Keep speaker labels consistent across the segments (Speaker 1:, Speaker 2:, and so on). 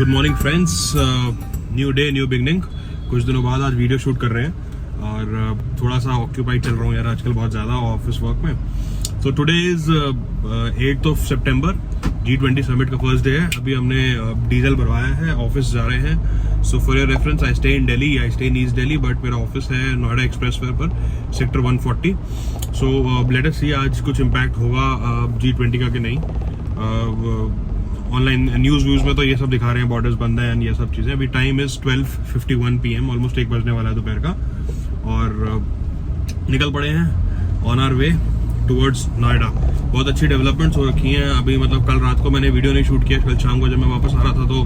Speaker 1: Morning friends, new day new beginning. कुछ दिनों बाद आज वीडियो शूट कर रहे हैं और थोड़ा सा ऑक्यूपाइड चल रहा हूँ यार आजकल बहुत ज़्यादा ऑफिस वर्क में। So today is 8th of September, G20 summit का फर्स्ट डे है। अभी हमने डीजल भरवाया है, ऑफिस जा रहे हैं। So for your reference, I stay in Delhi, I stay in east Delhi, but मेरा ऑफिस है नोएडा एक्सप्रेसवे पर, सेक्टर 140। सो लेट अस सी आज कुछ इम्पैक्ट होगा G20 का कि नहीं। ऑनलाइन न्यूज़ में तो ये सब दिखा रहे हैं, बॉर्डर्स बंद हैं ये सब चीज़ें। अभी टाइम इज़ 12:51 PM, ऑलमोस्ट 1 बजने वाला है दोपहर का, और निकल पड़े हैं on our way towards Noida. बहुत अच्छी डेवलपमेंट्स हो रखी हैं अभी। मतलब कल रात को मैंने वीडियो नहीं शूट किया, कल शाम को जब मैं वापस आ रहा था तो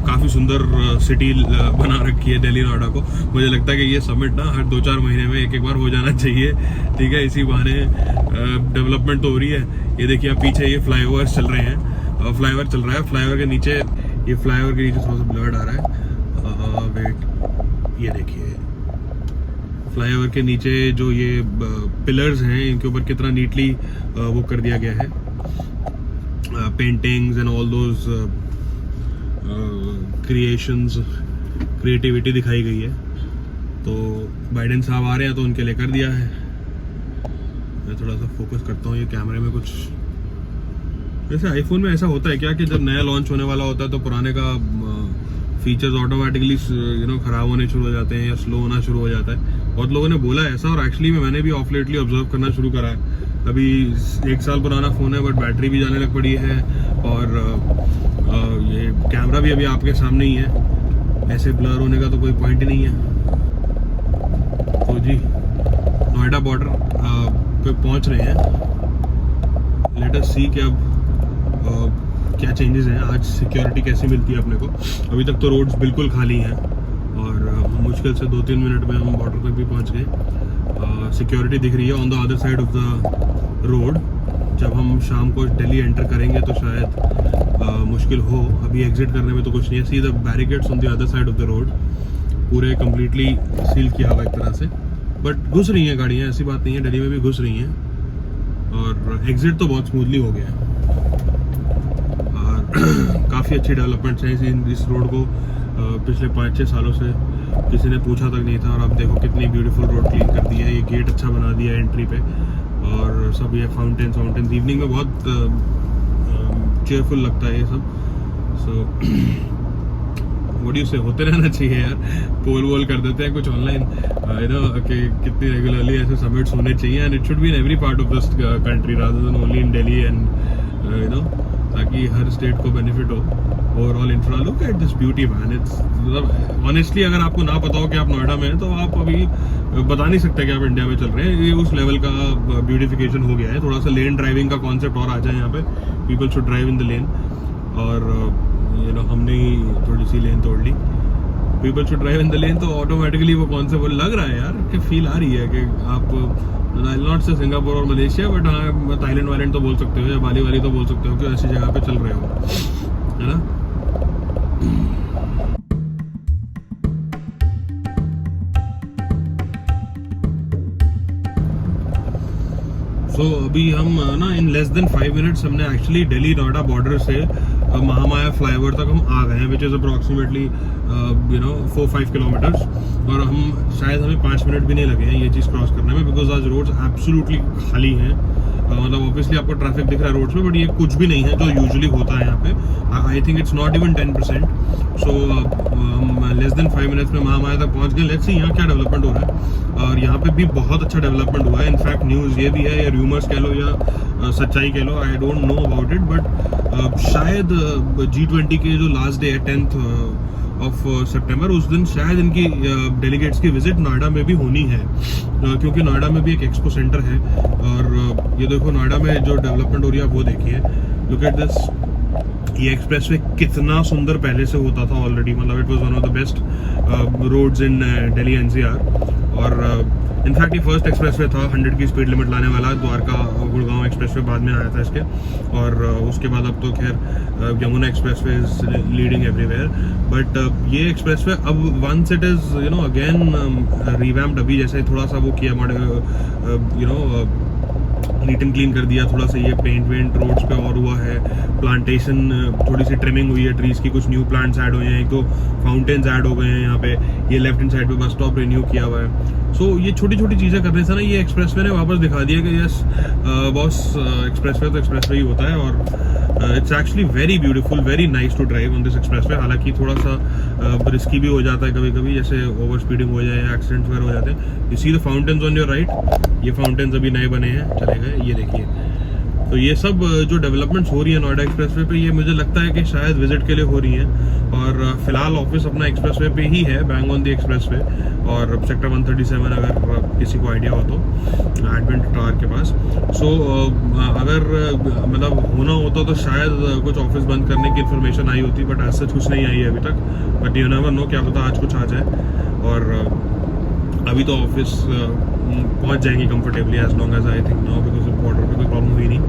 Speaker 1: काफ़ी सुंदर सिटी बना रखी है दिल्ली नोएडा को। मुझे लगता है कि ये समिट ना हर 2-4 महीने में एक बार हो जाना चाहिए, ठीक है। इसी बहाने डेवलपमेंट तो हो रही है। ये देखिए आप पीछे ये फ्लाईओवर चल रहे हैं, फ्लाईओवर चल रहा है। फ्लाईओवर के नीचे, ये फ्लाईओवर के नीचे थोड़ा सा ब्लर्ड आ रहा है, वेट, ये देखिए फ्लाईओवर के नीचे जो ये पिलर्स हैं इनके ऊपर कितना नीटली वो कर दिया गया है, paintings and all those creations, creativity दिखाई गई है। तो बाइडेन साहब आ रहे हैं तो उनके लिए कर दिया है। मैं थोड़ा सा फोकस करता हूँ ये कैमरे में। कुछ जैसे आईफोन में ऐसा होता है क्या कि जब नया लॉन्च होने वाला होता है तो पुराने का फीचर्स ऑटोमेटिकली खराब होने शुरू हो जाते हैं या स्लो होना शुरू हो जाता है। बहुत लोगों ने बोला ऐसा, और एक्चुअली मैंने भी ऑफ लेटली ऑब्जर्व करना शुरू करा है। अभी 1 साल पुराना फ़ोन है बट बैटरी भी जाने लग पड़ी है, और ये कैमरा भी अभी आपके सामने ही है। ऐसे ब्लर होने का तो कोई पॉइंट ही नहीं है। तो जी नोएडा बॉर्डर पे पहुंच रहे हैं। लेट अस सी कि अब क्या चेंजेस हैं, आज सिक्योरिटी कैसी मिलती है अपने को। अभी तक तो रोड्स बिल्कुल खाली हैं और मुश्किल से 2-3 मिनट में हम बॉर्डर तक भी पहुंच गए। सिक्योरिटी दिख रही है on the other side of the road. जब हम शाम को दिल्ली एंटर करेंगे तो शायद मुश्किल हो। अभी एग्जिट करने में तो कुछ नहीं है। See the barricades on the other side of the road पूरे कम्प्लीटली सील किया हुआ एक तरह से, बट घुस रही हैं गाड़ियाँ, ऐसी बात नहीं है, दिल्ली में भी घुस रही हैं। और एग्जिट तो बहुत स्मूथली हो गया है। काफ़ी अच्छी डेवलपमेंट्स हैं इस रोड को। पिछले 5-6 सालों से किसी ने पूछा तक नहीं था, और अब देखो कितनी ब्यूटीफुल रोड क्लीन कर दी है। ये गेट अच्छा बना दिया है एंट्री पे, और सब ये फाउंटेन्स इवनिंग में बहुत चेयरफुल लगता है ये सब। सो व्हाट डू यू से, होते रहना चाहिए यार। पोल वोल कर देते हैं कुछ ऑनलाइन कि कितनी रेगुलरली ऐसे समिट्स होने चाहिए, and it should be in every part of this country rather than only in Delhi, and ताकि हर स्टेट को बेनिफिट हो। Overall infra, look at this beauty man. It's मतलब ऑनेस्टली अगर आपको ना पता हो कि आप नोएडा में हैं तो आप अभी बता नहीं सकते कि आप इंडिया में चल रहे हैं। ये उस लेवल का ब्यूटिफिकेशन हो गया है। थोड़ा सा लेन ड्राइविंग का कॉन्सेप्ट और आ जाए यहाँ पे, people should drive in the lane, और हमने ही थोड़ी सी लेन तोड़ ली। People should drive in the lane, तो ऑटोमेटिकली वो कॉन्सेप्ट लग रहा है यार कि फील आ रही है कि आप नॉट से सिंगापुर और मलेशिया, बट हाँ थाईलैंड वाइलैंड तो बोल सकते हो या बाली वाली तो बोल सकते हो कि ऐसी जगह पे चल रहे हो, है ना। सो अभी हम ना इन लेस देन 5 मिनट्स हमने एक्चुअली दिल्ली नोएडा बॉर्डर से महामाया फ्लाईओवर तक हम आ गए हैं, विच इज़ अप्रॉक्सीमेटली 4-5 किलोमीटर्स, और हम शायद हमें 5 मिनट भी नहीं लगे हैं ये चीज़ क्रॉस करने में, बिकॉज आज रोड्स एब्सोल्युटली खाली हैं। मतलब ऑब्वियसली आपको ट्रैफिक दिख रहा है रोड्स में, बट ये कुछ भी नहीं है जो यूजुअली होता है यहाँ पे। I think it's not even 10%। सो हम लेस देन 5 मिनट्स में महामाया तक पहुँच गए। लेट्स सी यहाँ क्या डेवलपमेंट हो रहा है, और यहाँ पे भी बहुत अच्छा डेवलपमेंट हुआ है। इनफैक्ट न्यूज़ ये भी है, या रूमर्स कह लो या सच्चाई कह लो, I don't know about it, but शायद G20 के जो लास्ट डे है 10th of September, उस दिन शायद इनकी डेलीगेट्स की विजिट नोएडा में भी होनी है, क्योंकि नोएडा में भी एक एक्सपो सेंटर है। और ये देखो नोएडा में जो डेवलपमेंट हो रही है आप वो देखिए, लुक एट दिस। ये एक्सप्रेसवे कितना सुंदर पहले से होता था ऑलरेडी, मतलब it was one of the best roads in Delhi NCR। और इनफैक्ट ये फर्स्ट एक्सप्रेसवे था 100 की स्पीड लिमिट लाने वाला। द्वारका गुड़गांव एक्सप्रेसवे बाद में आया था इसके, और उसके बाद अब तो खैर Yamuna expressway is leading everywhere. But ये एक्सप्रेसवे अब once it is again revamped, अभी जैसे थोड़ा सा वो किया नीट एंड क्लीन कर दिया, थोड़ा सा ये पेंट वेंट रोड्स पे और हुआ है, प्लांटेशन थोड़ी सी ट्रिमिंग हुई है ट्रीज की, कुछ न्यू प्लांट्स ऐड हुए हैं, एक दो फाउंटेन्स ऐड हो गए हैं यहाँ पे, ये लेफ्ट हैंड साइड पे बस स्टॉप रिन्यू किया हुआ है। सो ये छोटी छोटी चीज़ें करने से ना ये एक्सप्रेसवे ने वापस दिखा दिया कि यस बॉस, एक्सप्रेसवे तो एक्सप्रेसवे ही होता है, और it's actually very beautiful, very nice to drive on this expressway. हालांकि थोड़ा सा रिस्की भी हो जाता है कभी कभी, जैसे ओवर स्पीडिंग हो जाए या एक्सीडेंट्स वगैरह हो जाते हैं। You see the fountains on your right, ये फाउंटेन्स अभी नए बने हैं, चले गए, ये देखिए। तो ये सब जो डेवलपमेंट्स हो रही है नोएडा एक्सप्रेसवे पे, ये मुझे लगता है कि शायद विजिट के लिए हो रही हैं। और फिलहाल ऑफिस अपना एक्सप्रेसवे पे ही है, बैंग ऑन द एक्सप्रेसवे, और सेक्टर 137 अगर किसी को आइडिया हो तो, एडवेंट टावर के पास। सो अगर मतलब होना होता तो शायद कुछ ऑफिस बंद करने की इन्फॉर्मेशन आई होती, बट ऐसा कुछ नहीं आई है अभी तक। बट यू नेवर नो, क्या पता आज कुछ आ जाए। और अभी तो ऑफिस पहुंच जाएंगी comfortably as long as I think now, because border पे कोई प्रॉब्लम हुई नहीं,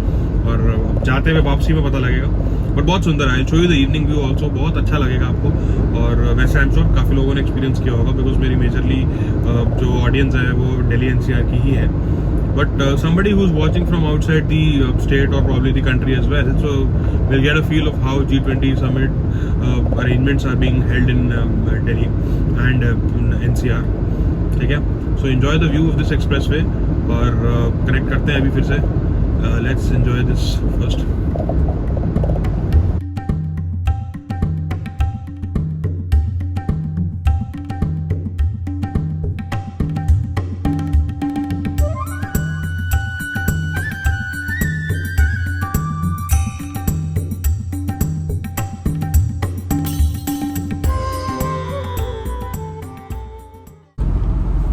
Speaker 1: और जाते हुए वापसी में पता लगेगा। बट बहुत सुंदर है, show you the evening view also, बहुत अच्छा लगेगा आपको। और वैसे आई एम श्योर काफ़ी लोगों ने एक्सपीरियंस किया होगा, बिकॉज मेरी मेजरली जो ऑडियंस है वो दिल्ली NCR की ही है। But somebody who's watching from outside the state or probably the country as well, so we'll get a feel of how G20 summit arrangements are being held in Delhi and NCR. ठीक है, so enjoy the view of this expressway और connect करते हैं अभी फिर से। Let's enjoy this first.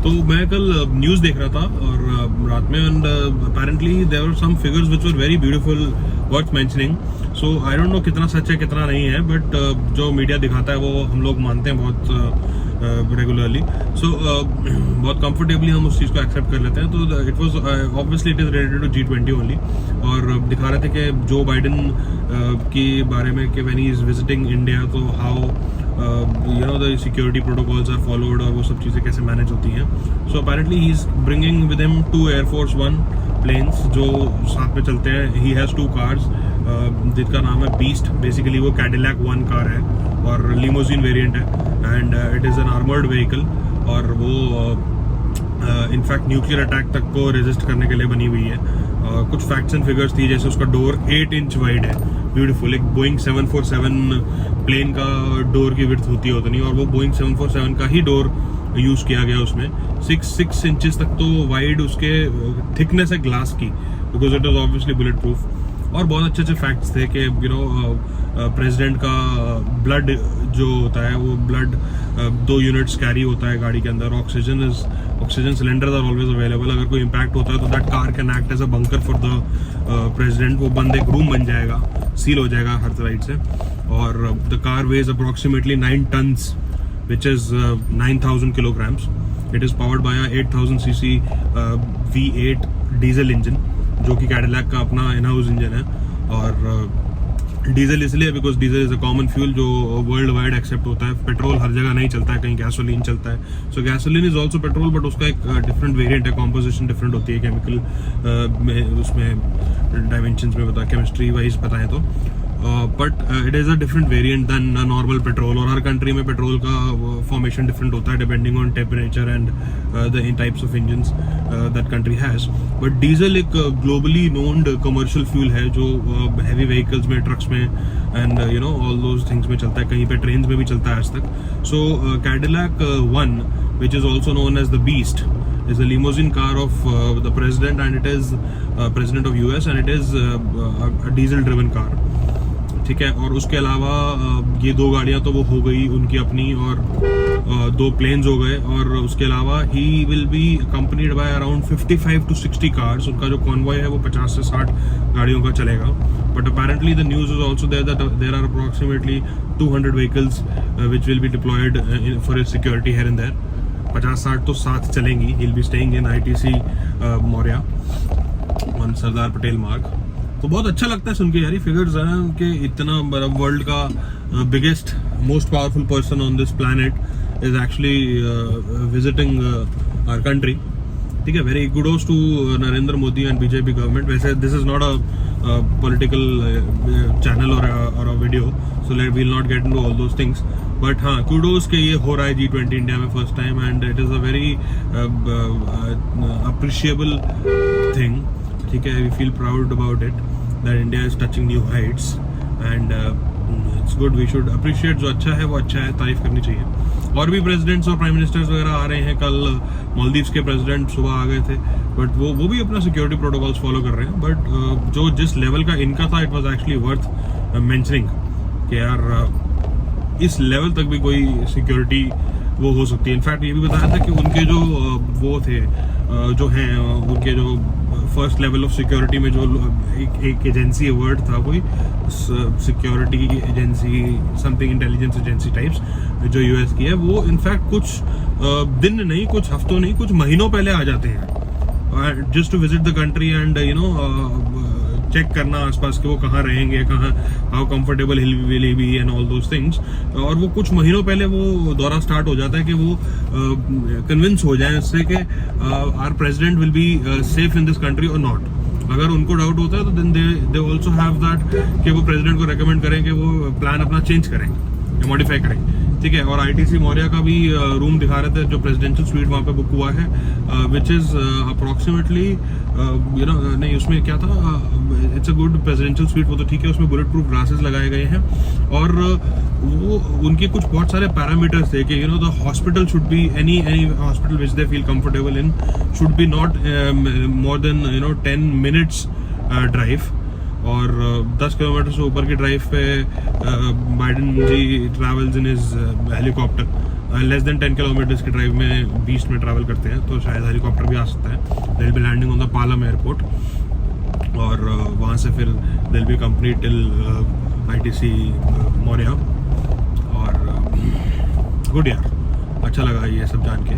Speaker 1: तो मैं कल न्यूज़ देख रहा था और रात में, and apparently there were some figures which were very beautiful worth mentioning. So I don't know कितना सच है कितना नहीं है, बट जो मीडिया दिखाता है वो हम लोग मानते हैं बहुत रेगुलरली। सो बहुत कंफर्टेबली हम उस चीज़ को एक्सेप्ट कर लेते हैं। तो it was obviously it is related to G20 only, और दिखा रहे थे कि जो बाइडन के बारे में कि when he is visiting India, तो how you know the security protocols are followed और वो सब चीज़ें कैसे मैनेज होती हैं। So apparently he is bringing with him 2 Air Force One planes जो साथ में चलते हैं। He has 2 cars जिनका नाम है Beast, बेसिकली वो Cadillac One कार है और limousine वेरिएंट है, and it is an armoured vehicle, और वो इनफैक्ट न्यूक्लियर अटैक तक को रेजिस्ट करने के लिए बनी हुई है। कुछ फैक्ट्स एंड फिगर्स थी, जैसे उसका डोर 8 इंच वाइड है, ब्यूटीफुल। एक बोइंग 747 प्लेन का डोर की विड्थ होती है उतनी, और वो बोइंग 747 का ही डोर यूज किया गया उसमें। 6 इंचेस तक तो वाइड उसके थिकनेस है ग्लास की, because it is obviously bullet proof. और बहुत अच्छे अच्छे फैक्ट्स थे कि यू नो प्रेसिडेंट का ब्लड जो होता है वो ब्लड 2 यूनिट्स कैरी होता है गाड़ी के अंदर। Oxygen cylinders are always available. अगर कोई इम्पैक्ट होता है तो that car can act as a bunker for the president. वो बंद एक रूम बन जाएगा, सील हो जाएगा हर साइड से। और the car weighs approximately 9 tons, which is 9,000 kilograms. It is powered by a 8,000 cc V8 diesel engine, जो कि कैडिलैक का अपना इन हाउस इंजन है। और डीजल इसलिए because diesel is a common fuel जो वर्ल्ड वाइड एक्सेप्ट होता है। पेट्रोल हर जगह नहीं चलता है, कहीं गैसोलीन चलता है। So gasoline is also petrol, but उसका एक डिफरेंट वेरिएंट है, कॉम्पोजिशन डिफरेंट होती है केमिकल में, उसमें डायमेंशंस में बता, केमिस्ट्री वाइज बताएं तो। But it is a different variant than normal petrol. और हर कंट्री में पेट्रोल का फॉर्मेशन डिफरेंट होता है depending on temperature and the types of engines that country has. But diesel एक ग्लोबली नोन्ड कमर्शियल फ्यूल है जो हैवी व्हीकल्स में, ट्रक्स में and you know all those things में चलता है, कहीं पे ट्रेन में भी चलता है आज तक। So Cadillac one, which is also known as the beast, is a limousine car of the president, and it is president of US, and it is a diesel driven car. ठीक है। और उसके अलावा ये 2 गाड़ियां तो वो हो गई उनकी अपनी, और 2 प्लेन्स हो गए। और उसके अलावा he will be accompanied by around 55 to 60 cars. उनका जो कॉन्वॉय है वो 50 से 60 गाड़ियों का चलेगा। But apparently the news is also there that there are approximately 200 vehicles which will be deployed for security here and there. 50-60 तो साथ चलेंगी। He'll be staying in ITC Maurya on Sardar Patel मार्ग। तो बहुत अच्छा लगता है सुन के यार, फिगर्स हैं कि इतना वर्ल्ड का biggest most powerful person on this planet is actually visiting our country. ठीक है, very kudos to Narendra Modi and BJP government. वैसे this is not a political channel और a video, so let will not get into all those things. But हाँ, kudos के ये हो रहा है G20 इंडिया में first time, and it is a very appreciable thing. ठीक है, we feel proud about it that India is touching new heights, and it's good. We should appreciate. जो अच्छा है वो अच्छा है, तारीफ करनी चाहिए. और भी प्रेसिडेंट्स और प्राइम मिनिस्टर्स वगैरह आ रहे हैं. कल मालदीव्स के प्रेसिडेंट सुबह आ गए थे, बट वो भी अपना सिक्योरिटी प्रोटोकॉल्स फॉलो कर रहे हैं. बट जो जिस लेवल का इनका था, it was actually worth mentioning कि यार इस लेवल तक भी कोई सिक्योरिटी वो हो सकती है. इनफैक्ट ये भी बताया था कि उनके जो वो थे जो हैं उनके जो फर्स्ट लेवल ऑफ सिक्योरिटी में जो एक एजेंसी वर्ड था, कोई security agency, something intelligence agency types जो यूएस की है, वो इनफैक्ट कुछ दिन नहीं, कुछ हफ्तों नहीं, कुछ महीनों पहले आ जाते हैं just to visit the country and check करना आसपास के वो कहाँ रहेंगे, कहाँ how comfortable will he be and all those things. और वो कुछ महीनों पहले वो दौरा स्टार्ट हो जाता है कि वो कन्विंस हो जाए इससे कि our president will be safe in this country और नॉट. अगर उनको डाउट होता है तो then they also have that कि वो प्रेसिडेंट को रेकमेंड करें कि वो प्लान अपना चेंज करें या मॉडिफाई करें. ठीक है, और ITC मौर्या का भी रूम दिखा रहे थे, जो प्रेसिडेंशियल स्वीट वहाँ पे बुक हुआ है, विच इज़ अप्रॉक्सीमेटली नहीं, उसमें क्या था, it's a good presidential suite. वो तो ठीक है, उसमें बुलेट प्रूफ ग्लासेस लगाए गए हैं, और वो उनके कुछ बहुत सारे पैरामीटर्स थे कि the hospital should be any hospital which they feel comfortable in should be not more than 10 minutes drive. और 10 किलोमीटर से ऊपर की ड्राइव पे Biden ji travels in his helicopter. Less than 10 kilometres की ड्राइव में 20 में ट्रैवल करते हैं, तो शायद हेलीकॉप्टर भी आ सकता है. They will be landing on the Palam airport, और वहाँ से फिर they will be company till ITC Maurya. और गुड यार, अच्छा लगा ये सब जान के.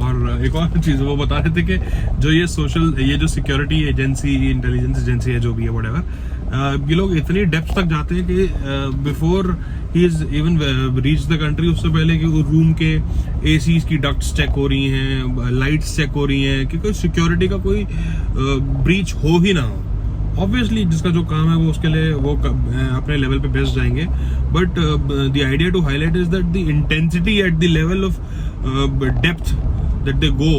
Speaker 1: और एक और चीज़ वो बता रहे थे कि जो ये जो सिक्योरिटी एजेंसी, इंटेलिजेंस एजेंसी है, जो भी है व्हाटएवर, ये लोग इतनी डेप्थ तक जाते हैं कि before he is even reach the country, उससे पहले कि रूम के ACs की डक्ट्स चेक हो रही हैं, लाइट्स चेक हो रही हैं, कि कोई सिक्योरिटी का कोई ब्रीच हो ही ना हो. ऑब्वियसली जिसका जो काम है वो उसके लिए वो अपने लेवल पे बेस्ट जाएंगे. But the idea to highlight is that the intensity at the level of depth that they go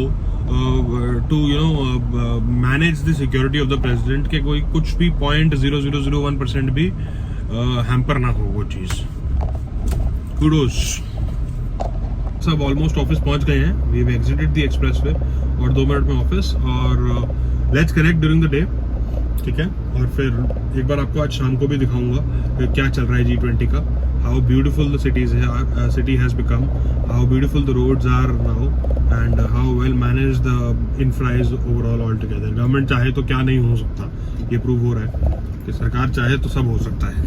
Speaker 1: to manage the security of the president, के कोई कुछ भी 0.0001% भी हैम्पर ना हो वो चीज. कुडोस. सब ऑलमोस्ट ऑफिस पहुंच गए हैं. We have exited the expressway और 2 मिनट में ऑफिस, और let's connect during the day. ठीक है, और फिर एक बार आपको आज शाम को भी दिखाऊंगा क्या चल रहा है G20 का. How beautiful the city has become, how beautiful the roads are now, and how well managed the infra is overall altogether. Government चाहे तो क्या नहीं हो सकता, ये प्रूव हो रहा है कि सरकार चाहे तो सब हो सकता है.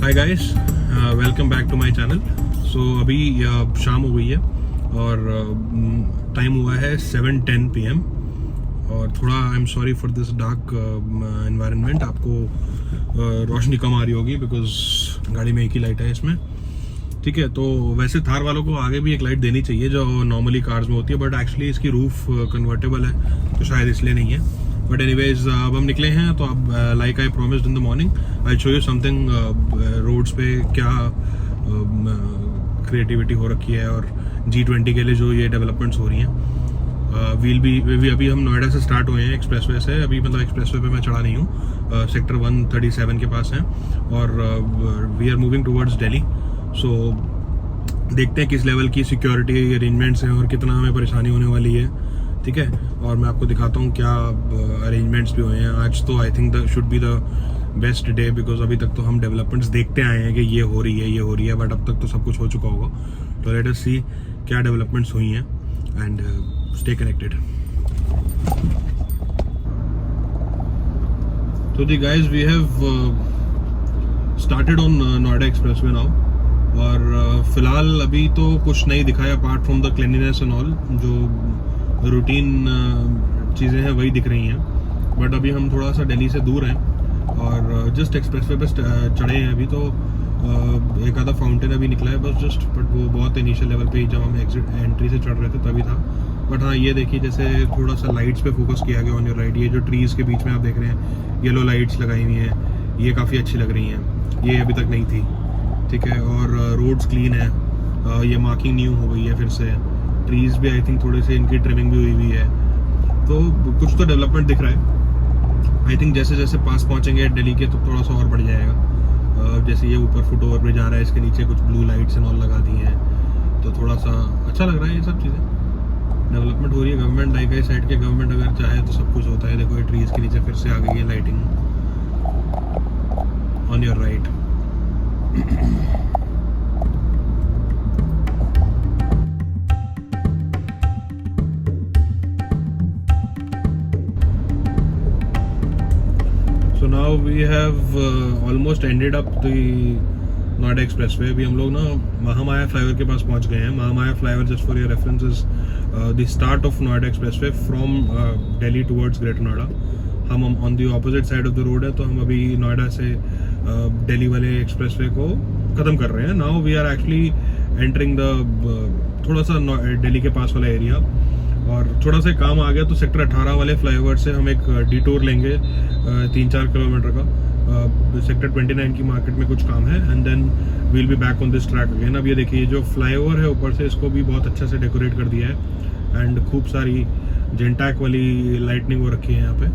Speaker 1: Hi guys. Welcome back to my channel. So अभी शाम हो गई है और टाइम हुआ है 7:10 PM, और थोड़ा I am sorry for this dark environment. आपको रोशनी कम आ रही होगी बिकॉज गाड़ी में एक ही लाइट है इसमें. ठीक है, तो वैसे थार वालों को आगे भी एक लाइट देनी चाहिए जो नॉर्मली कार्स में होती है, बट एक्चुअली इसकी रूफ कन्वर्टेबल है तो शायद इसलिए नहीं है. बट एनीवेज अब हम निकले हैं, तो अब like I promised in the morning I show you something roads पे क्या क्रिएटिविटी हो रखी है, और G20 के लिए जो ये डेवलपमेंट्स हो रही हैं. अभी हम नोएडा से स्टार्ट हुए हैं, एक्सप्रेसवे से. अभी मतलब एक्सप्रेसवे पे मैं चढ़ा नहीं हूँ, सेक्टर 137 के पास है, और we are moving towards Delhi. So देखते हैं किस लेवल की सिक्योरिटी अरेंजमेंट्स हैं और कितना हमें परेशानी होने वाली है. ठीक है, और मैं आपको दिखाता हूँ क्या अरेंजमेंट्स भी हुए हैं आज. तो I think the should be the best day, because अभी तक तो हम डेवलपमेंट्स देखते आए हैं कि ये हो रही है, बट अब तक तो सब कुछ हो चुका होगा. तो लेट अस सी क्या डेवलपमेंट्स हुई हैं, एंड स्टे कनेक्टेड. तो the guys, we have started on Noida Expressway now, और फिलहाल अभी तो कुछ नहीं दिखा है apart from the cleanliness and all, जो रूटीन चीज़ें हैं वही दिख रही हैं। बट अभी हम थोड़ा सा दिल्ली से दूर हैं और जस्ट एक्सप्रेसवे पे चढ़े हैं अभी, तो एक आधा फाउंटेन अभी निकला है बस जस्ट, बट वो बहुत इनिशियल लेवल पे ही जब हम एंट्री से चढ़ रहे थे तभी था। बट हाँ, ये देखिए जैसे थोड़ा सा लाइट्स पे फोकस किया गया ऑन योर राइट, ये जो ट्रीज़ के बीच में आप देख रहे हैं येलो लाइट्स लगाई हुई हैं, ये काफ़ी अच्छी लग रही हैं, ये अभी तक नहीं थी, ठीक है। और रोड्स क्लीन है, ये मार्किंग न्यू हो गई है फिर से, ट्रीज़ भी आई थिंक थोड़े से इनकी ट्रिमिंग भी हुई है, तो कुछ तो डेवलपमेंट दिख रहा है। आई थिंक जैसे जैसे पास पहुँचेंगे दिल्ली के तो थोड़ा सा और बढ़ जाएगा। जैसे ये ऊपर फुट ओवर पे जा रहा है, इसके नीचे कुछ ब्लू लाइट्स एंड ऑल लगा दी हैं, तो थोड़ा सा अच्छा लग रहा है। ये सब चीज़ें डेवलपमेंट हो रही है, गवर्नमेंट लाइक है साइड के, गवर्नमेंट अगर चाहे तो सब कुछ होता है। देखो ये ट्रीज़ के नीचे फिर से आ गई है lighting on your right. So now we have almost ended up the Noida expressway. अभी हम लोग ना महामाया फ्लाईओवर के पास पहुंच गए हैं। Mahamaya flyover, just for your reference, is the start of Noida expressway from Delhi towards greater Noida. हम on the opposite side of the road है, तो हम अभी नोएडा से दिल्ली वाले एक्सप्रेसवे को ख़त्म कर रहे हैं। Now we are actually entering the थोड़ा सा दिल्ली के पास वाला एरिया, और थोड़ा सा काम आ गया तो सेक्टर 18 वाले फ्लाईओवर से हम एक डिटूर लेंगे 3-4 किलोमीटर का। सेक्टर 29 की मार्केट में कुछ काम है, and then we'll be back on this track again. अब ये देखिए जो फ्लाईओवर है ऊपर से, इसको भी बहुत अच्छे से डेकोरेट कर दिया है, एंड खूब सारी जेंटैक वाली लाइटनिंग हो रखी है यहाँ पे।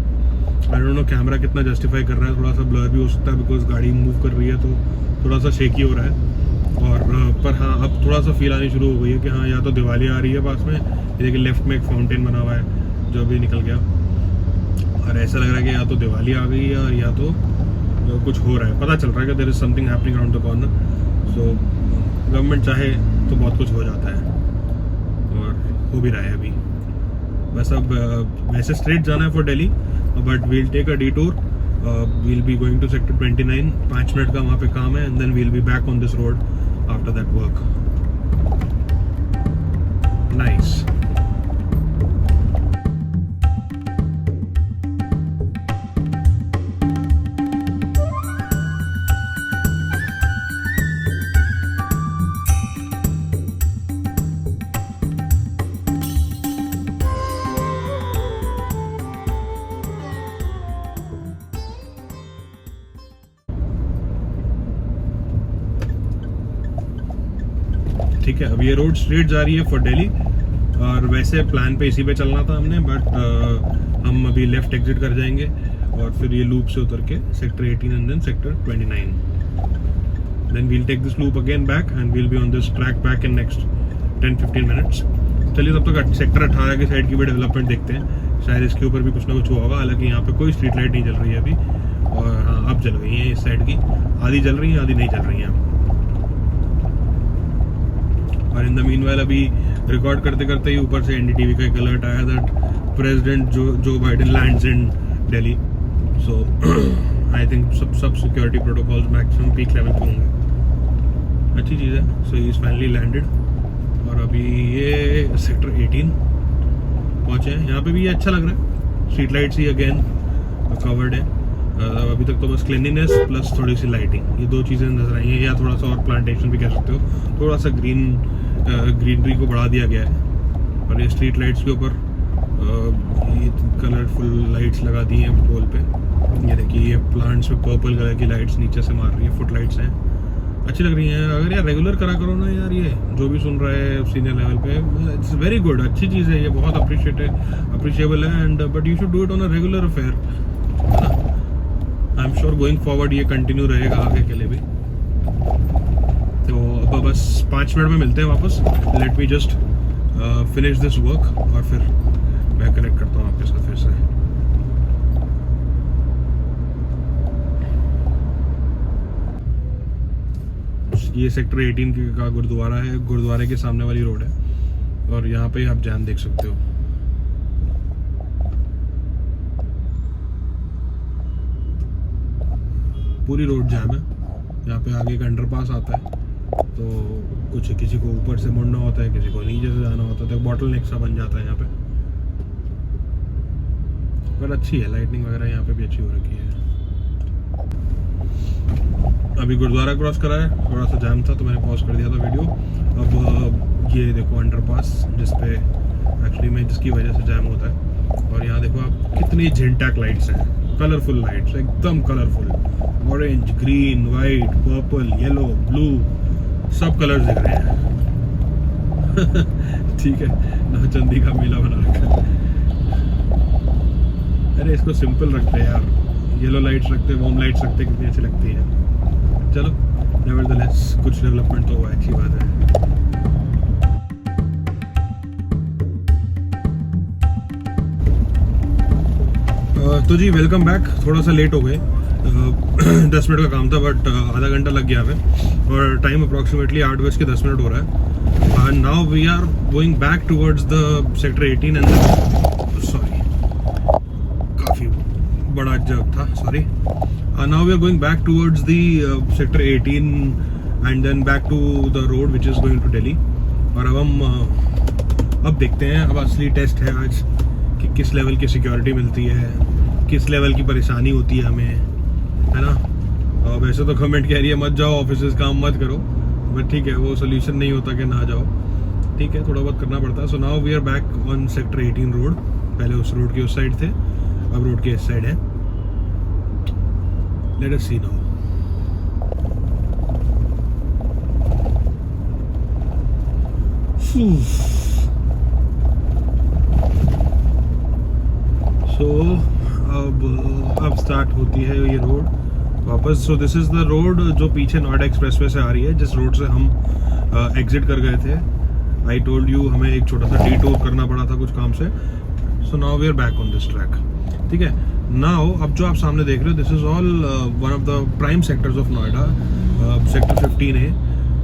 Speaker 1: आई डोंट नो कैमरा कितना जस्टिफाई कर रहा है, थोड़ा सा ब्लर भी हो सकता है बिकॉज गाड़ी मूव कर रही है तो थोड़ा सा शेकी हो रहा है। और पर हाँ, अब थोड़ा सा फील आनी शुरू हो गई है कि हाँ या तो दिवाली आ रही है पास में। ये देखिए लेफ्ट में एक फाउंटेन बना हुआ है जो अभी निकल गया, और ऐसा लग रहा है कि या तो दिवाली आ गई है और या तो कुछ हो रहा है। पता चल रहा है कि there is something happening around the corner. So government चाहे तो बहुत कुछ हो जाता है, और हो भी रहा है अभी। बस अब वैसे स्ट्रेट जाना है for Delhi, but we'll take a detour, we'll be going to sector 29। 5 minute का वहाँ पे काम है, and then we'll be back on this road after that work. Nice. ठीक है, अब ये रोड स्ट्रेट जा रही है फॉर दिल्ली, और वैसे प्लान पे इसी पे चलना था हमने, बट हम अभी लेफ्ट एग्जिट कर जाएंगे और फिर ये लूप से उतर के sector 18 and then sector 29। Then will take this loop again back and will be on this track back in next 10-15 minutes. चलिए तब तक सेक्टर 18 की साइड की भी डेवलपमेंट देखते हैं, शायद इसके ऊपर भी कुछ ना कुछ हुआ होगा। हालांकि यहाँ पे कोई स्ट्रीट लाइट नहीं जल रही है अभी, और हाँ अब जल गई है इस साइड की, आधी जल रही है आधी नहीं जल रही है। और इन द मीनवाइल अभी रिकॉर्ड करते करते ही ऊपर से एनडीटीवी का एक अलर्ट आया that president Joe Biden lands in Delhi. So I think सब security protocols maximum peak level पे होंगे। अच्छी चीज़ है। So he is finally landed, और अभी ये सेक्टर 18 पहुंचे हैं। यहाँ पे भी ये अच्छा लग रहा है, स्ट्रीट लाइट्स ही अगेन कवर्ड है। अभी तक तो बस क्लीनिनेस प्लस थोड़ी सी लाइटिंग, ये दो चीज़ें नजर आई हैं, या थोड़ा सा और प्लांटेशन भी कह सकते हो, थोड़ा सा ग्रीनरी को बढ़ा दिया गया है। और ये स्ट्रीट लाइट्स के ऊपर ये कलरफुल लाइट्स लगा दी हैं पोल पे। ये देखिए ये प्लांट्स में पर्पल कलर की लाइट्स नीचे से मार रही हैं, फुट लाइट्स हैं, अच्छी लग रही हैं। अगर यार रेगुलर करा करो ना यार, ये जो भी सुन रहा है सीनियर लेवल पे, इट्स वेरी गुड, अच्छी चीज़ है ये, बहुत अप्रिशिएबल है, and but you should do it on a regular affair, है ना। I am sure going forward ये कंटिन्यू रहेगा आगे के लिए भी। तो अब बस 5 मिनट में मिलते हैं वापस। Let me just finish this work, और फिर मैं कनेक्ट करता हूँ आपके साथ फिर से। ये सेक्टर 18 का गुरुद्वारा है, गुरुद्वारे के सामने वाली रोड है, और यहाँ पे आप जाम देख सकते हो। पूरी रोड जाम है। यहाँ पे आगे एक अंडरपास आता है, तो कुछ किसी को ऊपर से मुड़ना होता है, किसी को नीचे से जाना होता है, तो बॉटल नेक सा बन जाता है यहाँ पे। पर अच्छी है लाइटनिंग वगैरह यहाँ पे भी अच्छी हो रखी है। अभी गुरुद्वारा क्रॉस करा है, थोड़ा सा जाम था तो मैंने पॉज कर दिया था वीडियो। अब ये देखो अंडरपास जिसपे एक्चुअली में जिसकी वजह से जाम होता है। और यहाँ देखो आप कितनी झिंटैक लाइट्स हैं, कलरफुल लाइट्स, एकदम colourful, orange, green, white, purple, yellow, blue, सब कलर्स दिख रहे हैं। ठीक है, नवचंदी का मेला बना रखा है। अरे इसको सिंपल रखते हैं यार, येलो लाइट्स रखते, वार्म लाइट्स रखते, कितनी अच्छी लगती है। चलो नेवरदलेस कुछ डेवलपमेंट तो हुआ, अच्छी बात है। तो जी वेलकम बैक। थोड़ा सा लेट हो गए, 10 मिनट का काम था बट आधा घंटा लग गया हमें, और टाइम अप्रॉक्सीमेटली 8:10 हो रहा है। Now we are going back towards the sector 18 and sorry काफ़ी बड़ा जग था, sorry. Now we are going back towards the sector 18 and then back to the road which is going to Delhi। और अब हम अब देखते हैं, अब असली टेस्ट है आज कि किस लेवल की सिक्योरिटी मिलती है, किस लेवल की परेशानी होती है हमें, है ना। और वैसे तो गवर्नमेंट कह रही है मत जाओ ऑफिस, काम मत करो, बट ठीक है वो सोल्यूशन नहीं होता कि ना जाओ, ठीक है थोड़ा बहुत करना पड़ता है। So now we are back on sector 18 road. पहले उस रोड की उस साइड थे, अब रोड के इस साइड है। Let us see now। So अब स्टार्ट होती है ये रोड वापस। So this is the road जो पीछे नोएडा एक्सप्रेसवे से आ रही है, जिस रोड से हम एग्जिट कर गए थे। आई टोल्ड यू हमें एक छोटा सा डिटूर करना पड़ा था कुछ काम से। So now we are back on this track, ठीक है। नाउ अब जो आप सामने देख रहे हो, this is all one of the prime sectors of Noida. Sector 15A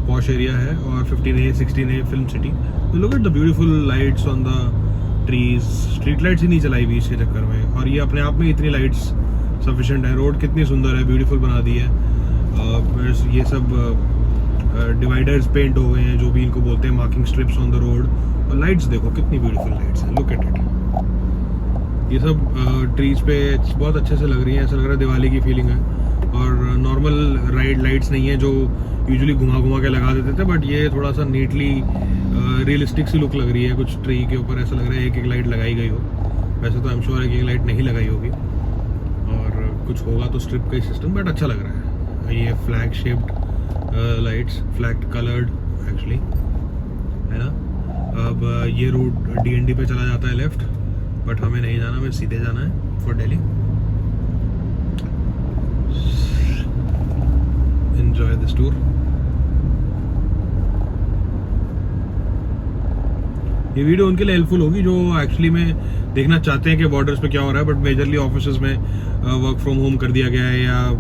Speaker 1: posh area है, और 15A 16A film city. Look at the beautiful lights on the trees. Street lights ही नहीं चलाई हुई इसके चक्कर में, और ये अपने आप में इतनी लाइट्स सफिशिएंट है। रोड कितनी सुंदर है, ब्यूटीफुल बना दी है। ये सब डिवाइडर्स पेंट हो गए हैं, जो भी इनको बोलते हैं, marking strips on the road. और लाइट्स देखो कितनी ब्यूटीफुल लाइट्स हैं, लुक एट इट। ये सब ट्रीज पे बहुत अच्छे से लग रही हैं, ऐसा लग रहा है दिवाली की फीलिंग है। और नॉर्मल राइड लाइट्स नहीं है जो यूजुअली घुमा घुमा के लगा देते थे, बट ये थोड़ा सा नीटली रियलिस्टिक सी लुक लग रही है। कुछ ट्री के ऊपर ऐसा लग रहा है एक एक लाइट लगाई गई हो। वैसे तो आई एम श्योर है कि एक लाइट नहीं लगाई होगी, और कुछ होगा तो स्ट्रिप का ही सिस्टम, बट अच्छा लग रहा है। ये flag shaped lights, flag coloured actually, है ना। अब ये रूट DND पे चला जाता है लेफ्ट, बट हमें नहीं जाना, हमें सीधे जाना है for Delhi. Enjoy this tour. ये वीडियो उनके लिए हेल्पफुल होगी जो एक्चुअली में देखना चाहते हैं कि बॉर्डर्स पे क्या हो रहा है, बट मेजरली ऑफिसेज में वर्क फ्रॉम होम कर दिया गया है, या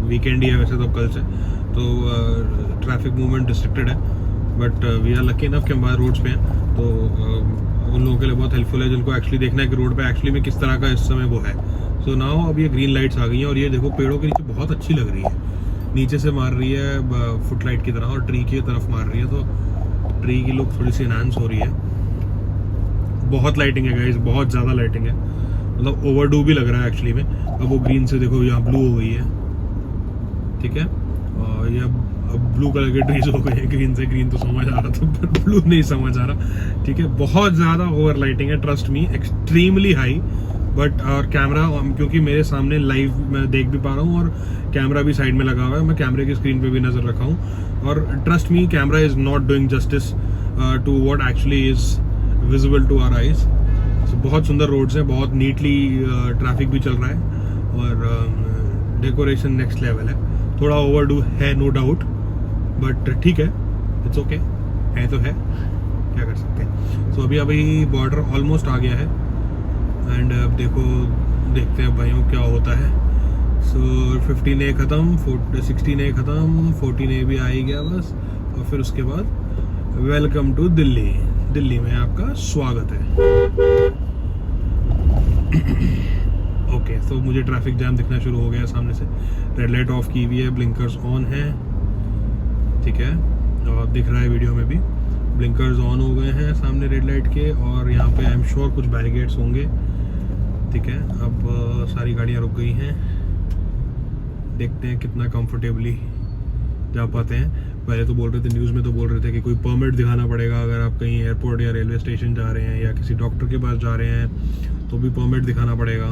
Speaker 1: वीकेंड ही है वैसे तो कल से, तो ट्रैफिक मूवमेंट रिस्ट्रिक्टेड है। But we are lucky enough कि हम बाहर रोड्स पे हैं, तो उन लोगों के लिए बहुत हेल्पफुल है जिनको एक्चुअली देखना है कि रोड पे एक्चुअली में किस तरह का इस समय वो है। सो नाउ अब ये ग्रीन लाइट्स आ गई हैं, और ये देखो पेड़ों के नीचे बहुत अच्छी लग रही है, नीचे से मार रही है फुटलाइट की तरह, और ट्री की तरफ मार रही है, तो ट्री की लुक थोड़ी सी एनहांस हो रही है। बहुत लाइटिंग है गाइस, बहुत ज़्यादा लाइटिंग है, मतलब ओवरडू भी लग रहा है एक्चुअली में। अब वो ग्रीन से देखो यहाँ ब्लू हो गई है, ठीक है। और ये अब ब्लू कलर के ट्रीज हो गए हैं ग्रीन से। ग्रीन तो समझ आ रहा था पर ब्लू नहीं समझ आ रहा, ठीक है। बहुत ज़्यादा ओवर लाइटिंग है, trust me, extremely high. But और कैमरा, क्योंकि मेरे सामने लाइव मैं देख भी पा रहा हूँ, और कैमरा भी साइड में लगा हुआ है, मैं कैमरे की स्क्रीन पे भी नज़र रखा हूँ, और trust me camera is not doing justice to what actually is visible to our eyes. बहुत सुंदर रोड्स हैं, बहुत नीटली ट्रैफिक भी चल रहा है, और डेकोरेशन नेक्स्ट लेवल है। थोड़ा ओवरडू है नो डाउट, बट ठीक है, इट्स ओके, है तो है, क्या कर सकते हैं। सो अभी बॉर्डर ऑलमोस्ट आ गया है, एंड अब देखते हैं भाइयों क्या होता है। सो 15A ख़त्म, 16A ख़त्म, 14A भी आ ही गया बस, और फिर उसके बाद वेलकम टू दिल्ली। दिल्ली में आपका स्वागत है। ओके, तो मुझे ट्रैफिक जैम दिखना शुरू हो गया सामने से। रेड लाइट ऑफ की हुई है, ब्लिंकर्स ऑन है, ठीक है। और दिख रहा है वीडियो में भी, ब्लिंकर्स ऑन हो गए हैं सामने रेड लाइट के, और यहाँ पे आई एम श्योर कुछ बैरिकेड्स होंगे। ठीक है, अब सारी गाड़ियाँ रुक गई हैं, देखते हैं कितना कंफर्टेबली जा पाते हैं। पहले तो बोल रहे थे, न्यूज़ में तो बोल रहे थे कि कोई परमिट दिखाना पड़ेगा अगर आप कहीं एयरपोर्ट या रेलवे स्टेशन जा रहे हैं या किसी डॉक्टर के पास जा रहे हैं तो भी परमिट दिखाना पड़ेगा।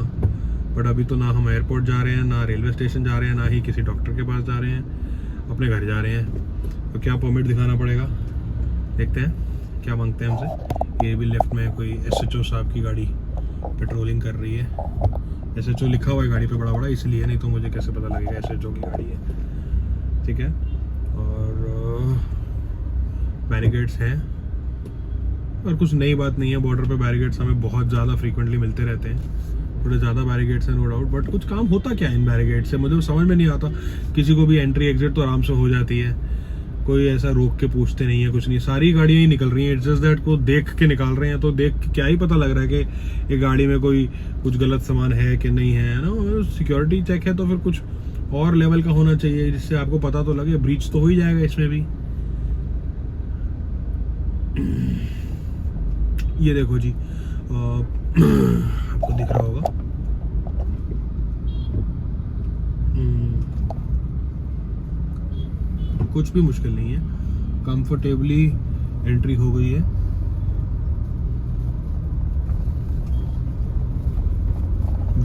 Speaker 1: बट अभी तो ना हम एयरपोर्ट जा रहे हैं, ना रेलवे स्टेशन जा रहे हैं, ना ही किसी डॉक्टर के पास जा रहे हैं, अपने घर जा रहे हैं, तो क्या परमिट दिखाना पड़ेगा। देखते हैं क्या मांगते हैं हमसे। ये भी लेफ्ट में कोई SHO साहब की गाड़ी पेट्रोलिंग कर रही है। SHO लिखा हुआ है गाड़ी पे बड़ा बड़ा, इसलिए, नहीं तो मुझे कैसे पता लगेगा SHO की गाड़ी है। ठीक है, और बैरिकेड्स हैं, और कुछ नई बात नहीं है। बॉर्डर पे बैरिकेड्स हमें बहुत ज़्यादा फ्रीक्वेंटली मिलते रहते हैं, थोड़े ज़्यादा बैरिकेड्स हैं नो डाउट। बट कुछ काम होता क्या है इन बैरिकेड से, मुझे समझ में नहीं आता। किसी को भी एंट्री एग्जिट तो आराम से हो जाती है, कोई ऐसा रोक के पूछते नहीं है, कुछ नहीं, सारी गाड़ियाँ ही निकल रही हैं। इट्स जस्ट दैट को देख के निकाल रहे हैं, तो देख के क्या ही पता लग रहा है कि ये गाड़ी में कोई कुछ गलत सामान है कि नहीं है ना। सिक्योरिटी चेक है तो फिर कुछ और लेवल का होना चाहिए जिससे आपको पता तो लगे। ब्रीच तो हो ही जाएगा इसमें भी। ये देखो जी, आपको दिख रहा होगा, कुछ भी मुश्किल नहीं है, कंफर्टेबली एंट्री हो गई है।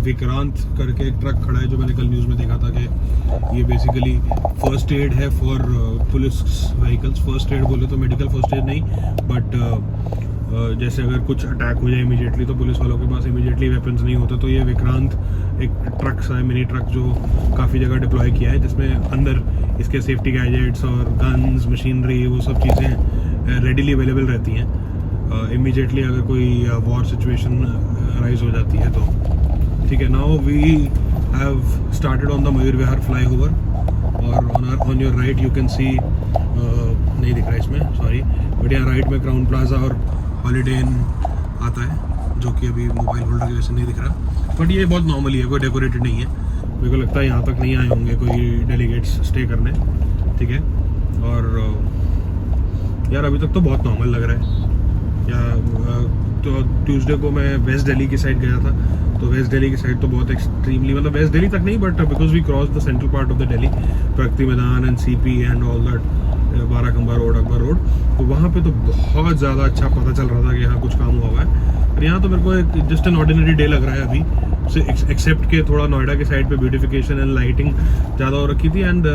Speaker 1: विक्रांत करके एक ट्रक खड़ा है जो मैंने कल न्यूज़ में देखा था कि ये बेसिकली फर्स्ट एड है for police vehicles. First aid बोले तो मेडिकल फर्स्ट एड नहीं, बट जैसे अगर कुछ अटैक हो जाए इमीडिएटली तो पुलिस वालों के पास इमीडिएटली वेपन्स नहीं होते, तो ये विक्रांत एक ट्रक सा है, मिनी ट्रक, जो काफ़ी जगह डिप्लॉय किया है, जिसमें अंदर इसके सेफ्टी गैजेट्स और गन्स, मशीनरी, वो सब चीज़ें रेडीली अवेलेबल रहती हैं इमीडिएटली अगर कोई वॉर सिचुएशन राइज हो जाती है तो। ठीक है, now we have started on the Mayur Vihar flyover, और on your right you can see, नहीं दिख रहा है इसमें, सॉरी, बट यहाँ राइट में क्राउन प्लाजा और हॉलीडे इन आता है, जो कि अभी मोबाइल होल्डर की वजह से नहीं दिख रहा, बट ये बहुत नॉर्मली है, कोई डेकोरेटेड नहीं है। मेरे को लगता है यहाँ तक नहीं आए होंगे कोई डेलीगेट्स स्टे करने। ठीक है, और यार अभी तक तो बहुत नॉर्मल लग रहा है। या तो ट्यूसडे को मैं वेस्ट दिल्ली की साइड गया था, तो वेस्ट दिल्ली की साइड तो बहुत एक्सट्रीमली, मतलब वेस्ट दिल्ली तक नहीं, but because we cross the central part of the Delhi, Pragati Maidan and CP and all that, Barakhamba road, Akbar road, तो वहाँ पे तो बहुत ज़्यादा अच्छा पता चल रहा था कि यहाँ कुछ काम हुआ है। और यहाँ तो मेरे को एक जस्ट एन ऑर्डिनरी डे लग रहा है अभी, एक्सेप्ट के थोड़ा नोएडा के साइड पे ब्यूटिफिकेशन एंड लाइटिंग ज़्यादा हो रखी थी, एंड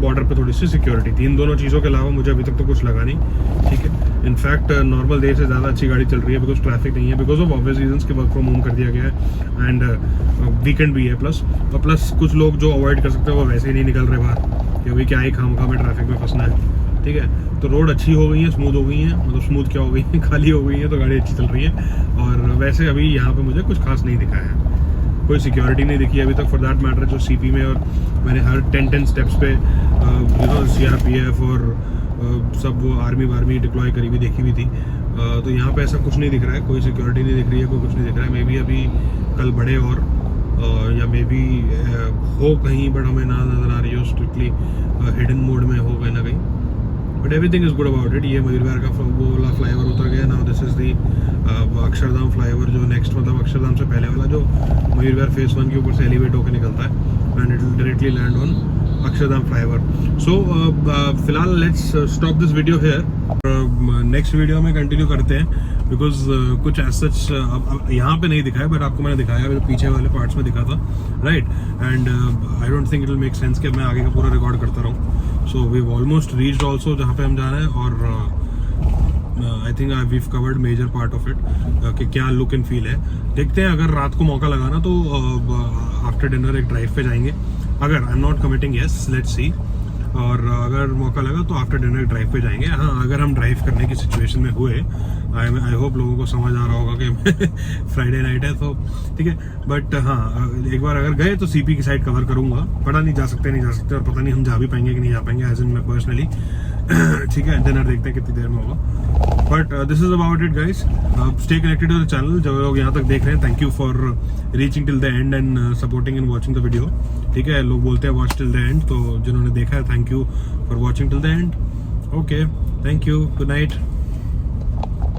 Speaker 1: बॉर्डर पे थोड़ी सी सिक्योरिटी थी। इन दोनों चीज़ों के अलावा मुझे अभी तक तो कुछ लगा नहीं। ठीक है, इनफैक्ट नॉर्मल डे से ज़्यादा अच्छी गाड़ी चल रही है, बिकॉज ट्रैफिक नहीं है, बिकॉज ऑफ ऑब्वियस रीजंस के वर्क फ्रॉम होम कर दिया गया है, एंड वीकेंड भी है प्लस कुछ लोग जो अवॉइड कर सकते हैं वो वैसे ही नहीं निकल रहे बाहर कि अभी क्या ही खामखा में ट्रैफिक में फंसना है। ठीक है, तो रोड अच्छी हो गई है, स्मूथ हो गई है, मतलब स्मूथ क्या हो गई है, खाली हो गई है, तो गाड़ी अच्छी चल रही है। और वैसे अभी यहाँ पे मुझे कुछ खास नहीं दिखा है, कोई सिक्योरिटी नहीं दिखी अभी तक, फॉर दैट मैटर, जो CP में। और मैंने हर 10 स्टेप्स पे CRPF और सब वो आर्मी डिप्लॉय करी हुई देखी हुई थी, तो यहाँ पे ऐसा कुछ नहीं दिख रहा है, कोई सिक्योरिटी नहीं दिख रही है, कोई कुछ नहीं दिख रहा है। मे बी अभी कल बढ़े और या मे बी हो कहीं, बट हमें ना नज़र आ रही हो, स्ट्रिक्टली हिडन मोड में हो कहीं ना कहीं, but everything is good about it. ये मयूर विहार का वो वाला फ्लाईओवर उतर गया, now this is the Akshardham flyover, जो नेक्स्ट, मतलब अक्षरधाम से पहले वाला जो मयूर विहार फेज 1 के ऊपर से एलिवेट होकर निकलता है, and it will directly land on Akshardham flyover. So फिलहाल let's stop this video here, next video में कंटिन्यू करते हैं, बिकॉज कुछ एज सच यहाँ पे नहीं दिखा है, बट आपको मैंने दिखाया है, पीछे वाले पार्ट्स में दिखा था, right, and I don't think it will make sense कि मैं आगे का पूरा रिकॉर्ड करता रहूँ। So we almost reached also जहाँ पे हम जा रहे हैं, और I think we've covered major part of it, कि क्या लुक एंड फील है। देखते हैं, अगर रात को मौका लगा ना तो आफ्टर डिनर एक ड्राइव पे जाएंगे, अगर I am not committing, yes let's see, और अगर मौका लगा तो आफ्टर डिनर ड्राइव पे जाएंगे। हाँ, अगर हम ड्राइव करने की सिचुएशन में हुए, आई होप लोगों को समझ आ रहा होगा कि फ्राइडे नाइट है तो ठीक है, बट हाँ, एक बार अगर गए तो CP की साइड कवर करूंगा, पता नहीं जा सकते और पता नहीं हम जा भी पाएंगे कि नहीं जा पाएंगे, एज इन मैं पर्सनली। ठीक है, डिनर देखते हैं कितनी देर में होगा, but this is about it guys. Stay connected to the channel, जो लोग यहाँ तक देख रहे हैं, thank you for reaching till the end and supporting and watching the video. ठीक है, लोग बोलते हैं वॉच टिल द एंड, तो जिन्होंने देखा है, thank you for watching till the and. Okay, thank you, good night.